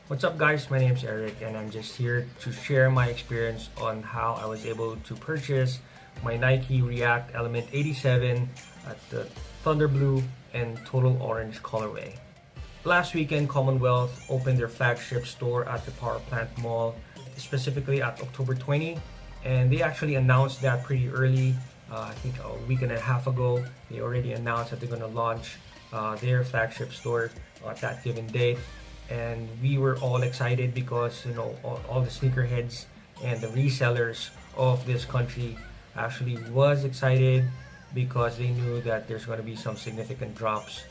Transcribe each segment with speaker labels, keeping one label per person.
Speaker 1: What's up guys, my name is Eric and I'm just here to share my experience on how I was able to purchase my Nike React Element 87 at the Thunder Blue and Total Orange colorway. Last weekend, Commonwealth opened their flagship store at the Power Plant Mall, specifically at October 20, and they actually announced that pretty early. I think a week and a half ago, they already announced that they're going to launch their flagship store at that given date. And we were all excited because all the sneakerheads and the resellers of this country actually was excited because they knew that there's going to be some significant drops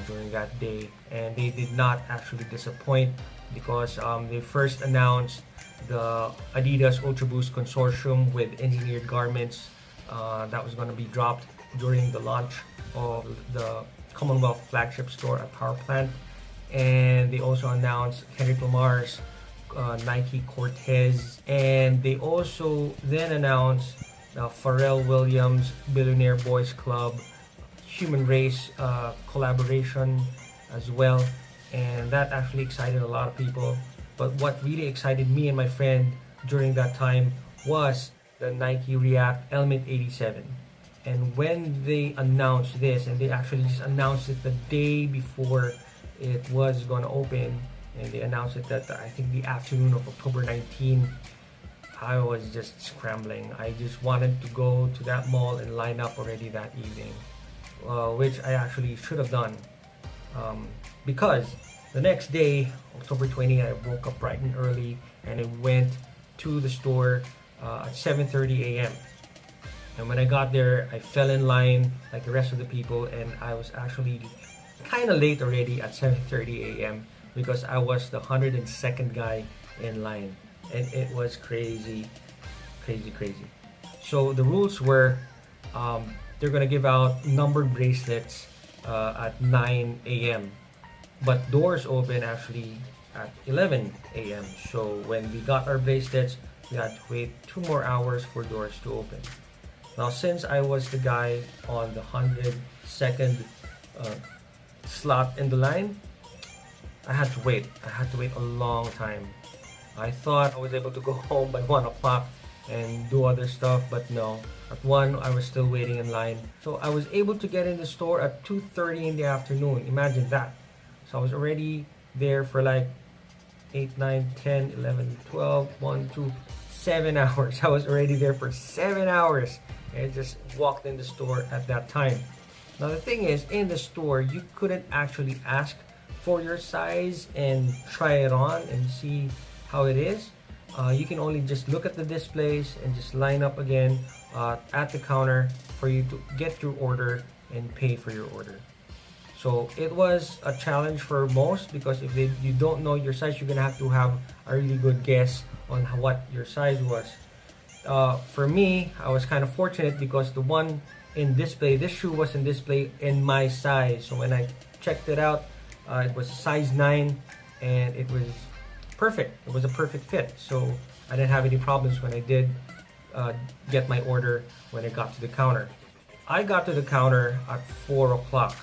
Speaker 1: during that day, and they did not actually disappoint because they first announced the Adidas Ultra Boost Consortium with engineered garments that was going to be dropped during the launch of the Commonwealth flagship store at Power Plant. And they also announced Kendrick Lamar's Nike Cortez, and they also then announced Pharrell Williams Billionaire Boys Club Human Race collaboration as well, and that actually excited a lot of people. But what really excited me and my friend during that time was the Nike React Element 87. And when they announced this, and they actually just announced it the day before it was going to open, and they announced it that I think the afternoon of October 19, I was just scrambling. I just wanted to go to that mall and line up already that evening, which I actually should have done, because the next day, October 20, I woke up bright and early and I went to the store at 7:30 a.m. And when I got there, I fell in line like the rest of the people, and I was actually kind of late already at 7:30 a.m. because I was the 102nd guy in line, and it was crazy. So the rules were they're gonna give out numbered bracelets at 9 a.m. but doors open actually at 11 a.m. So when we got our bracelets, we had to wait 2 more hours for doors to open. Now, since I was the guy on the 102nd slot in the line, I had to wait a long time. I thought I was able to go home by 1 o'clock and do other stuff, but no. At 1, I was still waiting in line. So I was able to get in the store at 2:30 in the afternoon. Imagine that. So I was already there for like 8, 9, 10, 11, 12, 1, 2, 7 hours. I was already there for 7 hours. And I just walked in the store at that time. Now the thing is, in the store, you couldn't actually ask for your size and try it on and see how it is. You can only just look at the displays and just line up again at the counter for you to get your order and pay for your order. So it was a challenge for most, because if you don't know your size, you're gonna have to have a really good guess on what your size was. For me, I was kind of fortunate because the one in display, this shoe was in display in my size. So when I checked it out, it was size 9 and it was perfect. It was a perfect fit. So I didn't have any problems when I did get my order when I got to the counter. I got to the counter at 4 o'clock.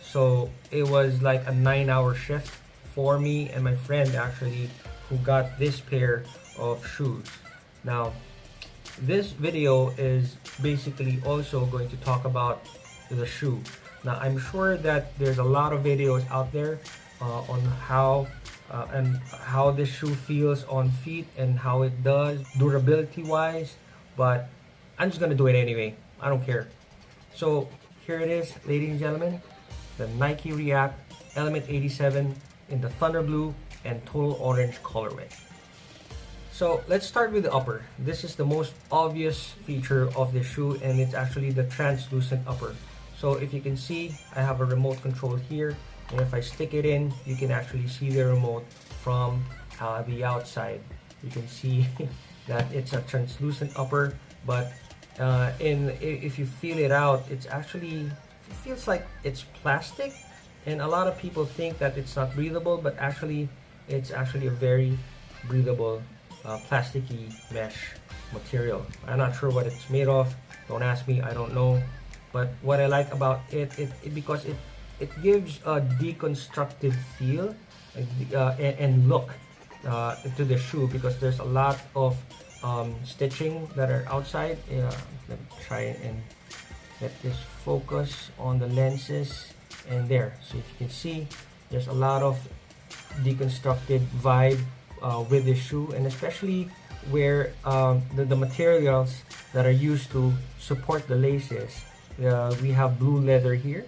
Speaker 1: So it was like a 9-hour shift for me and my friend actually, who got this pair of shoes. Now, this video is basically also going to talk about the shoe. Now, I'm sure that there's a lot of videos out there on how this shoe feels on feet and how it does durability wise, but I'm just gonna do it anyway. I don't care. So here it is, ladies and gentlemen, the Nike React Element 87 in the Thunder Blue and Total Orange colorway. So let's start with the upper. This is the most obvious feature of the shoe, and it's actually the translucent upper. So if you can see, I have a remote control here, and if I stick it in, you can actually see the remote from the outside. You can see that it's a translucent upper, but if you feel it out, it feels like it's plastic, and a lot of people think that it's not breathable, but actually it's actually a very breathable plasticky mesh material. I'm not sure what it's made of. Don't ask me, I don't know. But what I like about because it gives a deconstructive feel and look to the shoe, because there's a lot of stitching that are outside. Let me try and get this focus on the lenses, and there. So if you can see, there's a lot of deconstructed vibe with this shoe, and especially where the materials that are used to support the laces. We have blue leather here,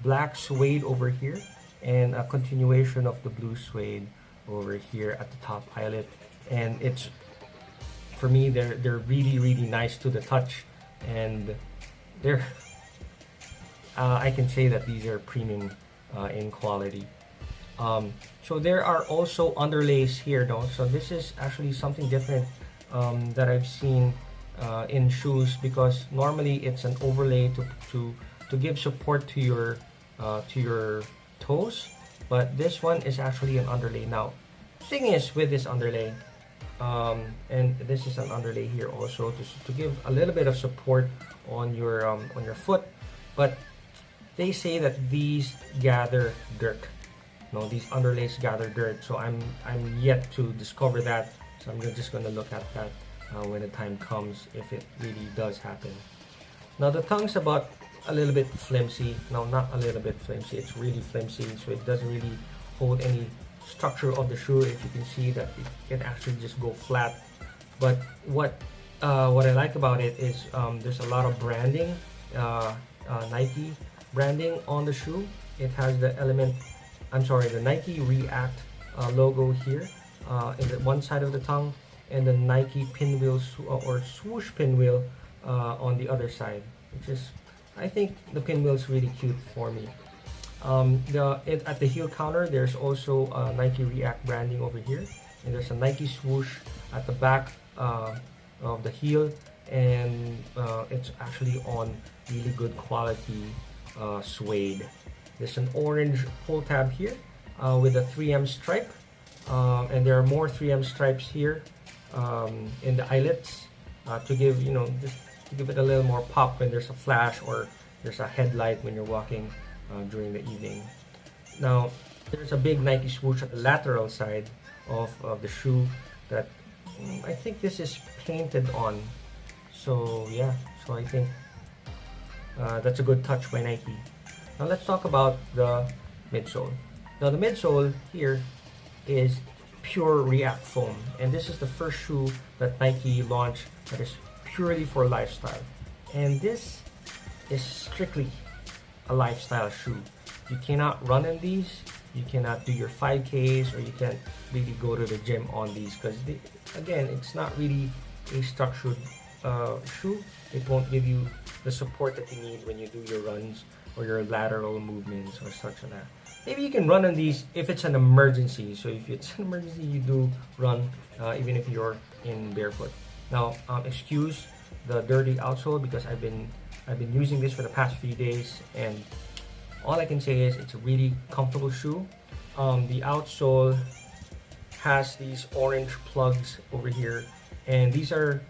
Speaker 1: black suede over here, and a continuation of the blue suede over here at the top eyelet. And it's, for me, they're really nice to the touch, and they're I can say that these are premium in quality. So there are also underlays here though, so this is actually something different that I've seen in shoes, because normally it's an overlay to give support to your toes, but this one is actually an underlay. Now, thing is with this underlay, and this is an underlay here also to give a little bit of support on your foot, but they say that these gather dirt. No, these underlays gather dirt, so I'm yet to discover that. So I'm just going to look at that when the time comes, if it really does happen. Now the tongue's about a little bit flimsy. No, not a little bit flimsy. It's really flimsy, so it doesn't really hold any structure of the shoe. If you can see that it can actually just go flat. But what I like about it is there's a lot of branding, Nike branding on the shoe. It has the the Nike React logo here in the one side of the tongue, and the Nike pinwheel or swoosh pinwheel on the other side, which is, I think the pinwheel is really cute for me. At the heel counter, there's also Nike React branding over here, and there's a Nike swoosh at the back of the heel, and it's actually on really good quality suede. There's an orange pull tab here with a 3M stripe, and there are more 3M stripes here in the eyelets to give just to give it a little more pop when there's a flash or there's a headlight when you're walking during the evening. Now there's a big Nike swoosh at the lateral side of the shoe that I think this is painted on. So yeah, so I think that's a good touch by Nike. Now let's talk about the midsole. Now the midsole here is pure React foam, and this is the first shoe that Nike launched that is purely for lifestyle. And this is strictly a lifestyle shoe. You cannot run in these, you cannot do your 5Ks, or you can't really go to the gym on these, because again, it's not really a structured shoe. It won't give you the support that you need when you do your runs or your lateral movements or such like that. Maybe you can run on these if it's an emergency. So if it's an emergency, you do run even if you're in barefoot. Now, excuse the dirty outsole, because I've been using this for the past few days, and all I can say is it's a really comfortable shoe. The outsole has these orange plugs over here, and these are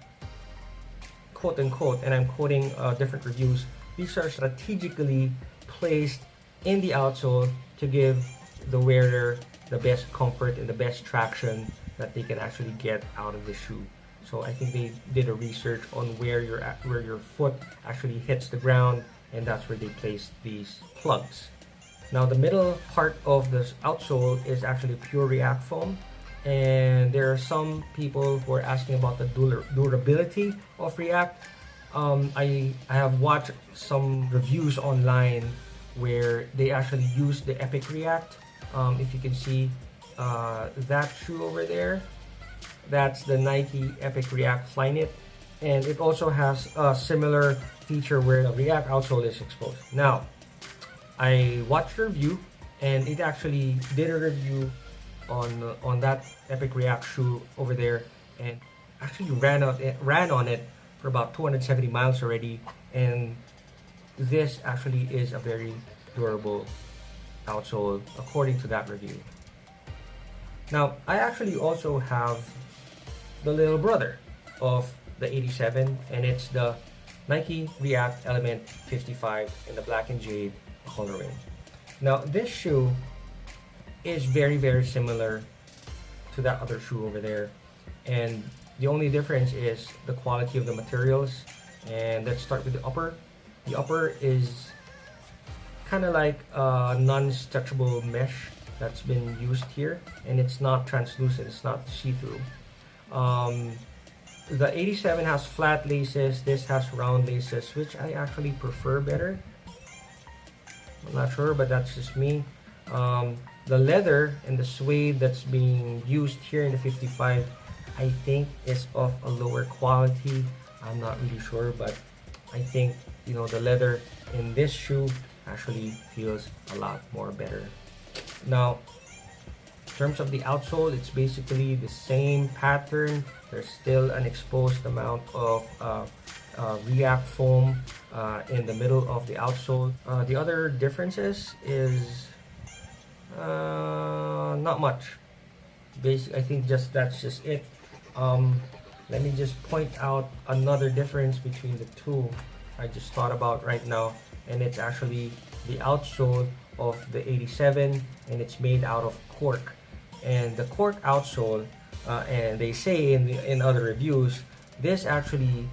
Speaker 1: quote unquote, and I'm quoting different reviews, these are strategically placed in the outsole to give the wearer the best comfort and the best traction that they can actually get out of the shoe. So I think they did a research on where your foot actually hits the ground, and that's where they placed these plugs. Now the middle part of this outsole is actually pure React foam, and there are some people who are asking about the durability of React. I have watched some reviews online where they actually use the Epic React. If you can see that shoe over there, that's the Nike Epic React Flyknit, and it also has a similar feature where the React outsole is exposed. Now, I watched a review, and it actually did a review on that Epic React shoe over there, and actually ran on it for about 270 miles already, and this actually is a very durable outsole according to that review. Now, I actually also have the little brother of the 87, and it's the Nike React Element 55 in the black and jade colorway. Now this shoe is very similar to that other shoe over there, and the only difference is the quality of the materials. And let's start with the upper. The upper is kind of like a non-stretchable mesh that's been used here, and it's not translucent, it's not see-through. The 87 has flat laces, this has round laces, which I actually prefer better. I'm not sure, but that's just me. The leather and the suede that's being used here in the 55, I think is of a lower quality. I'm not really sure, but I think, you know, the leather in this shoe actually feels a lot more better. Now, in terms of the outsole, it's basically the same pattern. There's still an exposed amount of React foam in the middle of the outsole. The other differences is not much. I think that's just it. Let me just point out another difference between the two I just thought about right now, and it's actually the outsole of the 87, and it's made out of cork. And the cork outsole, and they say in other reviews, this actually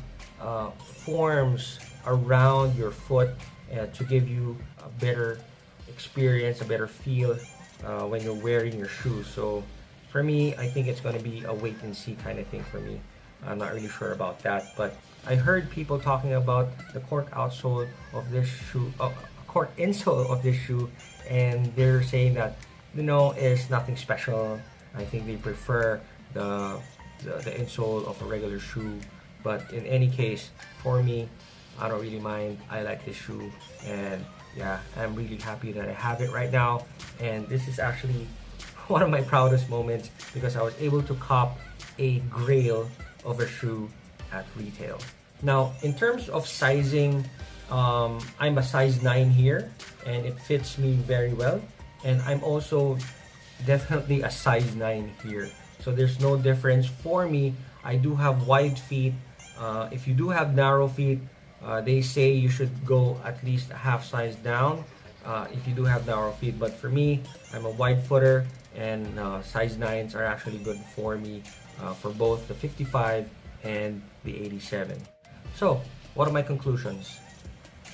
Speaker 1: forms around your foot to give you a better experience, a better feel when you're wearing your shoes. So for me, I think it's going to be a wait and see kind of thing for me. I'm not really sure about that, but I heard people talking about the cork outsole of this shoe, cork insole of this shoe, and they're saying that, you know, it's nothing special. I think they prefer the insole of a regular shoe. But in any case, for me, I don't really mind. I like this shoe, and yeah, I'm really happy that I have it right now. And this is actually one of my proudest moments because I was able to cop a grail of a shoe at retail. Now, in terms of sizing, I'm a size 9 here, and it fits me very well. And I'm also definitely a size 9 here. So there's no difference for me. I do have wide feet. If you do have narrow feet, they say you should go at least a half size down if you do have narrow feet. But for me, I'm a wide footer, and size 9s are actually good for me for both the 55 and the 87. So, what are my conclusions?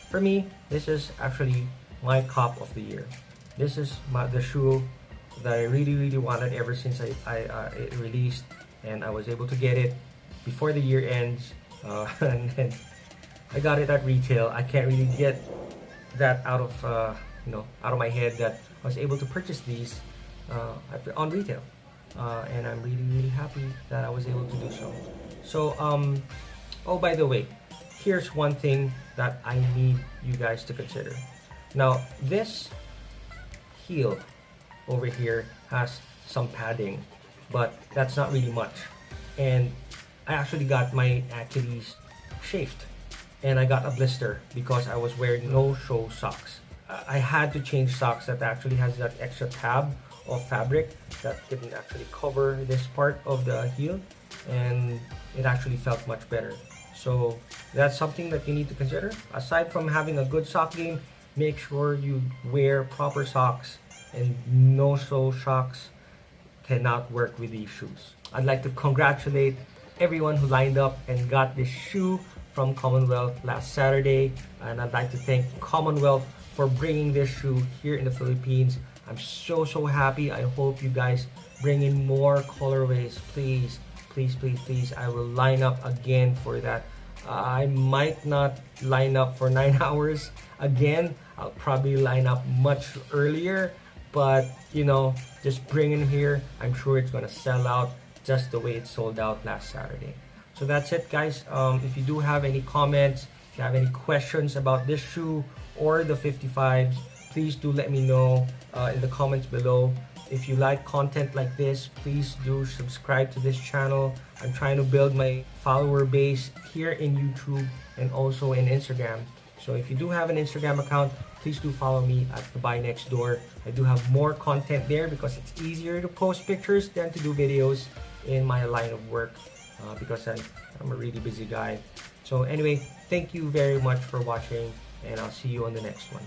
Speaker 1: For me, this is actually my cop of the year. This is the shoe that I really wanted ever since it released, and I was able to get it before the year ends, and then I got it at retail. I can't really get that out of out of my head that I was able to purchase these on retail, and I'm really happy that I was able to do so. So oh, by the way, here's one thing that I need you guys to consider. Now, this heel over here has some padding, but that's not really much. And I actually got my Achilles chafed, and I got a blister because I was wearing no-show socks. I had to change socks that actually has that extra tab of fabric that didn't actually cover this part of the heel, and it actually felt much better. So that's something that you need to consider. Aside from having a good sock game, make sure you wear proper socks, and no-show socks cannot work with these shoes. I'd like to congratulate everyone who lined up and got this shoe from Commonwealth last Saturday, and I'd like to thank Commonwealth for bringing this shoe here in the Philippines. I'm so happy. I hope you guys bring in more colorways, please. I will line up again for that. I might not line up for 9 hours again. I'll probably line up much earlier, but you know, just bring in here. I'm sure it's gonna sell out just the way it sold out last Saturday. So that's it, guys. If you do have any comments, if you have any questions about this shoe or the 55s, please do let me know in the comments below. If you like content like this, please do subscribe to this channel. I'm trying to build my follower base here in YouTube and also in Instagram. So if you do have an Instagram account, please do follow me at The Buy Next Door. I do have more content there because it's easier to post pictures than to do videos in my line of work because I'm a really busy guy. So anyway, Thank you very much for watching, and I'll see you on the next one.